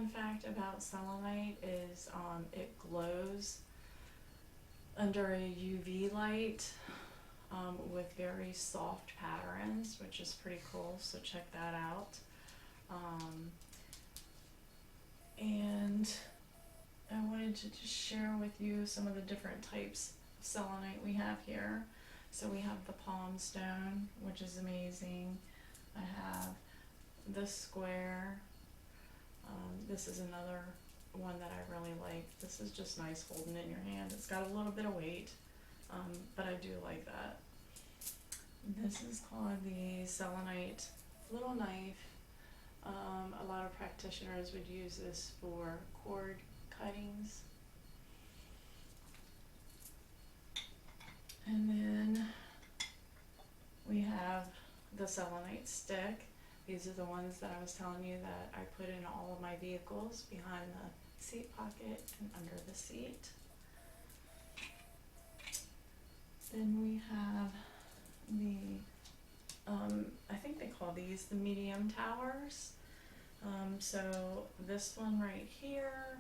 fun fact about selenite is it glows under a UV light with very soft patterns, which is pretty cool, so check that out. And I wanted to just share with you some of the different types of selenite we have here. So we have the palm stone, which is amazing. I have the square. This is another one that I really like. This is just nice holding it in your hand. It's got a little bit of weight, but I do like that. This is called the selenite little knife. A lot of practitioners would use this for cord cuttings. And then we have the selenite stick. These are the ones that I was telling you that I put in all of my vehicles, behind the seat pocket and under the seat. Then we have the, I think they call these the medium towers. So this one right here,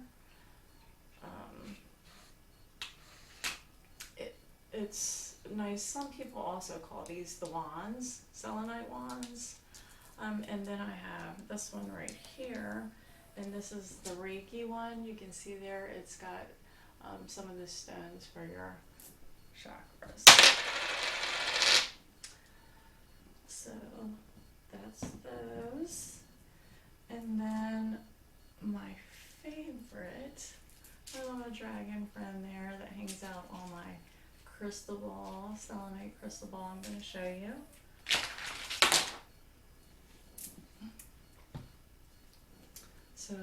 it's nice. Some people also call these the wands, selenite wands. And then I have this one right here, and this is the Reiki one. You can see there it's got some of the stones for your chakras. So that's those. And then my favorite, my little dragon friend there that hangs out on my crystal ball, selenite crystal ball, I'm going to show you. So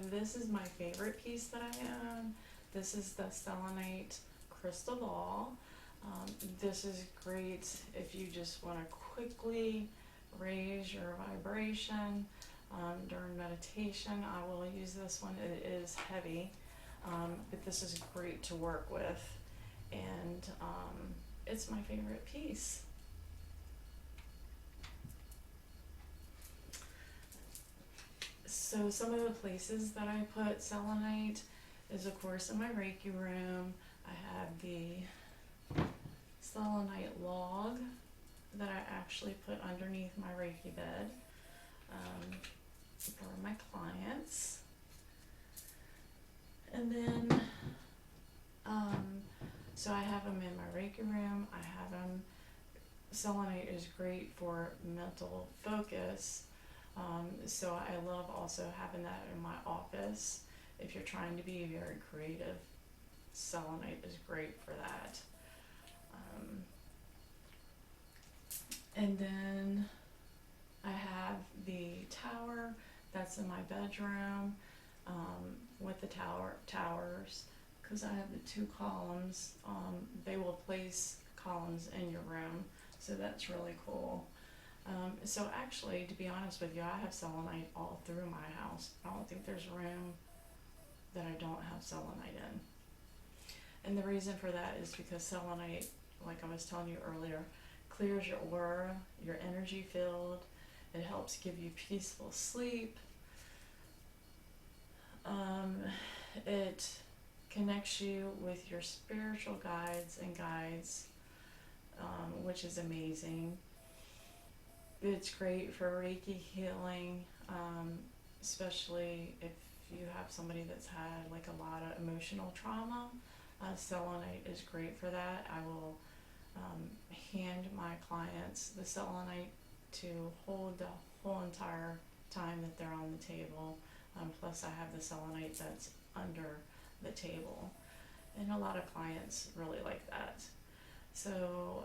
this is my favorite piece that I own. This is the selenite crystal ball. This is great if you just want to quickly raise your vibration during meditation. I will use this one. It is heavy, but this is great to work with, and it's my favorite piece. So some of the places that I put selenite is, of course, in my Reiki room. I have the selenite log that I actually put underneath my Reiki bed for my clients. And then, so I have them in my Reiki room. I have them, selenite is great for mental focus. So I love also having that in my office. If you're trying to be very creative, selenite is great for that. And then I have the tower that's in my bedroom with the towers, because I have the two columns. They will place columns in your room, so that's really cool. So actually, to be honest with you, I have selenite all through my house. I don't think there's a room that I don't have selenite in. And the reason for that is because selenite, like I was telling you earlier, clears your aura, your energy field. It helps give you peaceful sleep. It connects you with your spiritual guides and guides, which is amazing. It's great for Reiki healing, especially if you have somebody that's had like a lot of emotional trauma. Selenite is great for that. I will hand my clients the selenite to hold the whole entire time that they're on the table. Plus I have the selenite that's under the table. And a lot of clients really like that. So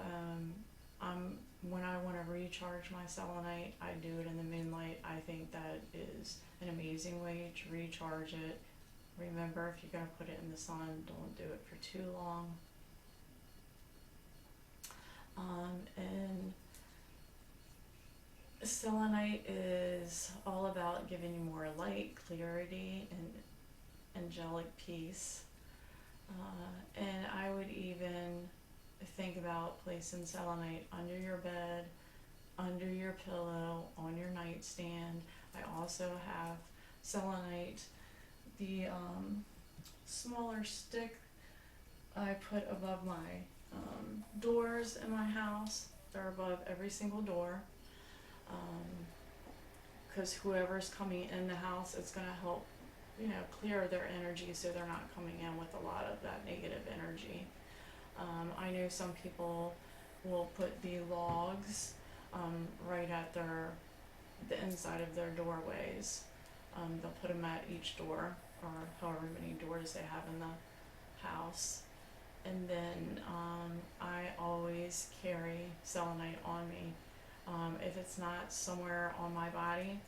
when I want to recharge my selenite, I do it in the moonlight. I think that is an amazing way to recharge it. Remember, if you're going to put it in the sun, don't do it for too long. And selenite is all about giving you more light, clarity, and angelic peace. And I would even think about placing selenite under your bed, under your pillow, on your nightstand. I also have selenite. The smaller stick I put above my doors in my house. They're above every single door. Because whoever's coming in the house, it's going to help, clear their energy so they're not coming in with a lot of that negative energy. I know some people will put the logs right at the inside of their doorways. They'll put them at each door, or however many doors they have in the house. And then I always carry selenite on me. If it's not somewhere on my body,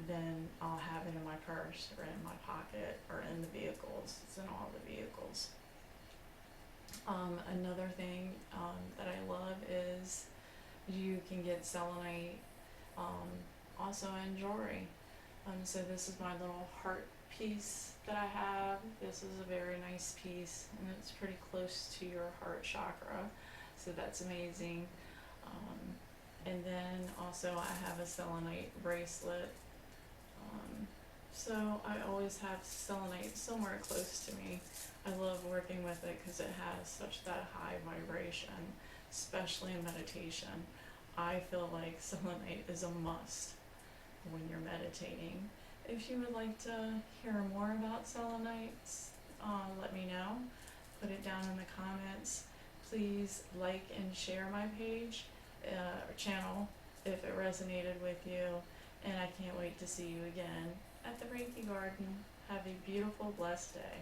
then I'll have it in my purse or in my pocket or in the vehicles. It's in all the vehicles. Another thing that I love is you can get selenite also in jewelry. So this is my little heart piece that I have. This is a very nice piece, and it's pretty close to your heart chakra, so that's amazing. And then also I have a selenite bracelet. So I always have selenite somewhere close to me. I love working with it because it has such that high vibration, especially in meditation. I feel like selenite is a must when you're meditating. If you would like to hear more about selenites, let me know. Put it down in the comments. Please like and share my page or channel if it resonated with you. And I can't wait to see you again at the Reiki Garden. Have a beautiful, blessed day.